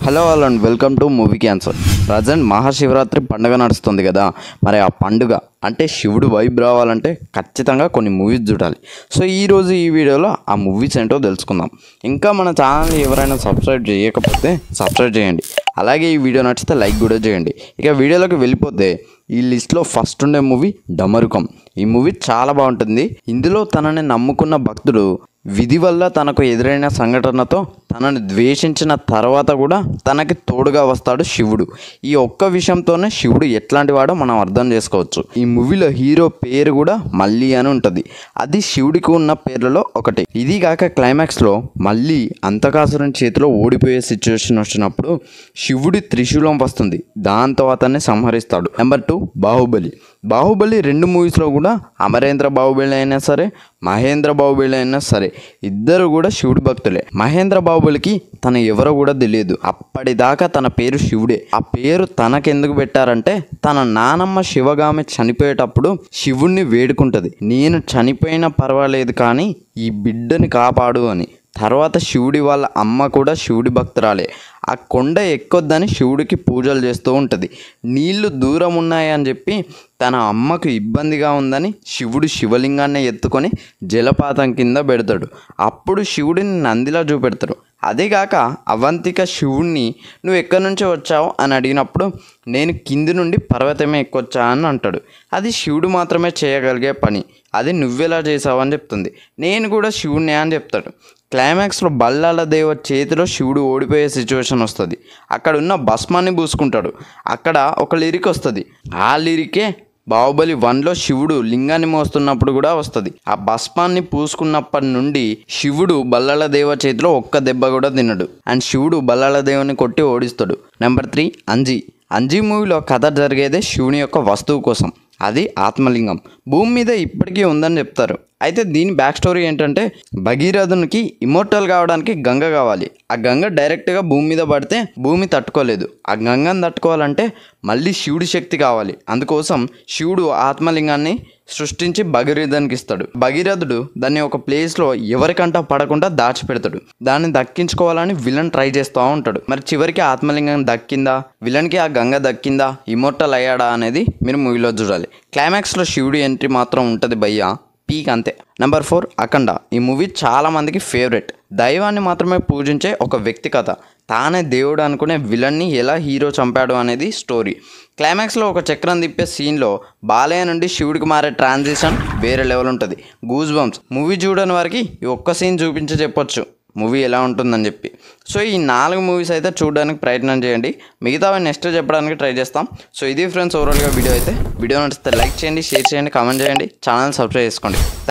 Hello and welcome to movie cancer. Present Mahashivratri పండుగ నడుస్తుంది కదా, మరి ఆ పండుగ అంటే శివుడు వైబ్ రావాలంటే ఖచ్చితంగా కొన్ని మూవీస్ చూడాలి. సో ఈరోజు ఈ వీడియోలో ఆ మూవీస్ ఏంటో తెలుసుకుందాం. ఇంకా మన ఛానల్ని ఎవరైనా సబ్స్క్రైబ్ చేయకపోతే సబ్స్క్రైబ్ చేయండి. అలాగే ఈ వీడియో నచ్చితే లైక్ కూడా చేయండి. ఇక వీడియోలోకి వెళ్ళిపోతే ఈ లిస్ట్లో ఫస్ట్ ఉండే మూవీ డమరుకం. ఈ మూవీ చాలా బాగుంటుంది. ఇందులో తనని నమ్ముకున్న భక్తుడు విధి వల్ల తనకు ఎదురైన సంఘటనతో తనని ద్వేషించిన తర్వాత కూడా తనకి తోడుగా వస్తాడు శివుడు. ఈ ఒక్క విషయంతోనే శివుడు ఎట్లాంటి వాడో మనం అర్థం చేసుకోవచ్చు. ఈ మూవీలో హీరో పేరు కూడా మల్లి అని ఉంటుంది. అది శివుడికి ఉన్న పేర్లలో ఒకటి. ఇది కాక క్లైమాక్స్లో మళ్ళీ అంతకాసురుని చేతిలో ఓడిపోయే సిచ్యువేషన్ వచ్చినప్పుడు శివుడి త్రిశూలం వస్తుంది. దాంతో అతన్ని సంహరిస్తాడు. నెంబర్ 2 బాహుబలి. బాహుబలి 2 మూవీస్లో కూడా అమరేంద్ర బాహుబలి అయినా సరే, మహేంద్ర బాహుబలి అయినా సరే ఇద్దరు కూడా శివుడి భక్తులే. మహేంద్ర బాహుబలికి తను ఎవరో కూడా తెలియదు. అప్పటిదాకా తన పేరు శివుడే. ఆ పేరు తనకెందుకు పెట్టారంటే తన నానమ్మ శివగామి చనిపోయేటప్పుడు శివుణ్ణి వేడుకుంటుంది, నేను చనిపోయినా పర్వాలేదు కానీ ఈ బిడ్డని కాపాడు అని. తర్వాత శివుడి వాళ్ళ అమ్మ కూడా శివుడి భక్తురాలే. ఆ కొండ ఎక్కొద్దని శివుడికి పూజలు చేస్తూ ఉంటుంది. నీళ్లు దూరం ఉన్నాయని చెప్పి తన అమ్మకు ఇబ్బందిగా ఉందని శివుడు శివలింగాన్ని ఎత్తుకొని జలపాతం కింద పెడతాడు. అప్పుడు శివుడిని నందిలా చూపెడతాడు. అదేగాక అవంతిక శివుణ్ణి నువ్వు ఎక్కడి నుంచి వచ్చావు అని అడిగినప్పుడు నేను కింది నుండి పర్వతమే ఎక్కొచ్చా అని అంటాడు. అది శివుడు మాత్రమే చేయగలిగే పని. అది నువ్వెలా చేసావు అని చెప్తుంది. నేను కూడా శివుణ్ణే అని చెప్తాడు. క్లైమాక్స్లో బల్లాల దేవ చేతిలో శివుడు ఓడిపోయే సిచ్యువేషన్ వస్తుంది. అక్కడ ఉన్న భస్మాన్ని పూసుకుంటాడు. అక్కడ ఒక లిరిక్ వస్తుంది. ఆ లిరికే బాహుబలి 1లో శివుడు లింగాన్ని మోస్తున్నప్పుడు కూడా వస్తుంది. ఆ భస్మాన్ని పూసుకున్నప్పటి నుండి శివుడు బల్లాల దేవ చేతిలో ఒక్క దెబ్బ కూడా తినడు. అండ్ శివుడు బల్లాల దేవుని కొట్టి ఓడిస్తాడు. నెంబర్ 3 అంజీ. అంజీ మూవీలో కథ జరిగేదే శివుని యొక్క వస్తువు కోసం. అది ఆత్మలింగం. భూమి మీద ఇప్పటికీ ఉందని చెప్తారు. అయితే దీని బ్యాక్ స్టోరీ ఏంటంటే భగీరథునికి ఇమ్మోర్టల్ కావడానికి గంగ కావాలి. ఆ గంగ డైరెక్ట్గా భూమి మీద పడితే భూమి తట్టుకోలేదు. ఆ గంగను తట్టుకోవాలంటే మళ్ళీ శివుడి శక్తి కావాలి. అందుకోసం శివుడు ఆత్మలింగాన్ని సృష్టించి భగీరథునికి ఇస్తాడు. భగీరథుడు దాన్ని ఒక ప్లేస్లో ఎవరికంటా పడకుండా దాచిపెడతాడు. దాన్ని దక్కించుకోవాలని విలన్ ట్రై చేస్తూ ఉంటాడు. మరి చివరికి ఆత్మలింగం దక్కిందా, విలన్కి ఆ గంగ దక్కిందా, ఇమ్మోర్టల్ అయ్యాడా అనేది మీరు మూవీలో చూడాలి. క్లైమాక్స్లో శివుడి ఎంట్రీ మాత్రం ఉంటుంది భయ్యా, పీక్ అంతే. నెంబర్ 4 అఖండ. ఈ మూవీ చాలామందికి ఫేవరెట్. దైవాన్ని మాత్రమే పూజించే ఒక వ్యక్తి కథ. తానే దేవుడు అనుకునే విలన్ని ఎలా హీరో చంపాడు అనేది స్టోరీ. క్లైమాక్స్లో ఒక చక్రం తిప్పే సీన్లో బాలయ్య నుండి శివుడికి మారే ట్రాన్సిషన్ వేరే లెవెల్ ఉంటుంది. Goose bumps. మూవీ చూడని వారికి ఈ ఒక్క సీన్ చూపించి చెప్పొచ్చు మూవీ ఎలా ఉంటుందని చెప్పి. సో ఈ 4 మూవీస్ అయితే చూడడానికి ప్రయత్నం చేయండి. మిగతావి నెక్స్ట్ చెప్పడానికి ట్రై చేస్తాం. సో ఇది ఫ్రెండ్స్ ఓవరాల్గా వీడియో అయితే. వీడియో నచ్చితే లైక్ చేయండి, షేర్ చేయండి, కామెంట్ చేయండి, ఛానల్ సబ్స్క్రైబ్ చేసుకోండి.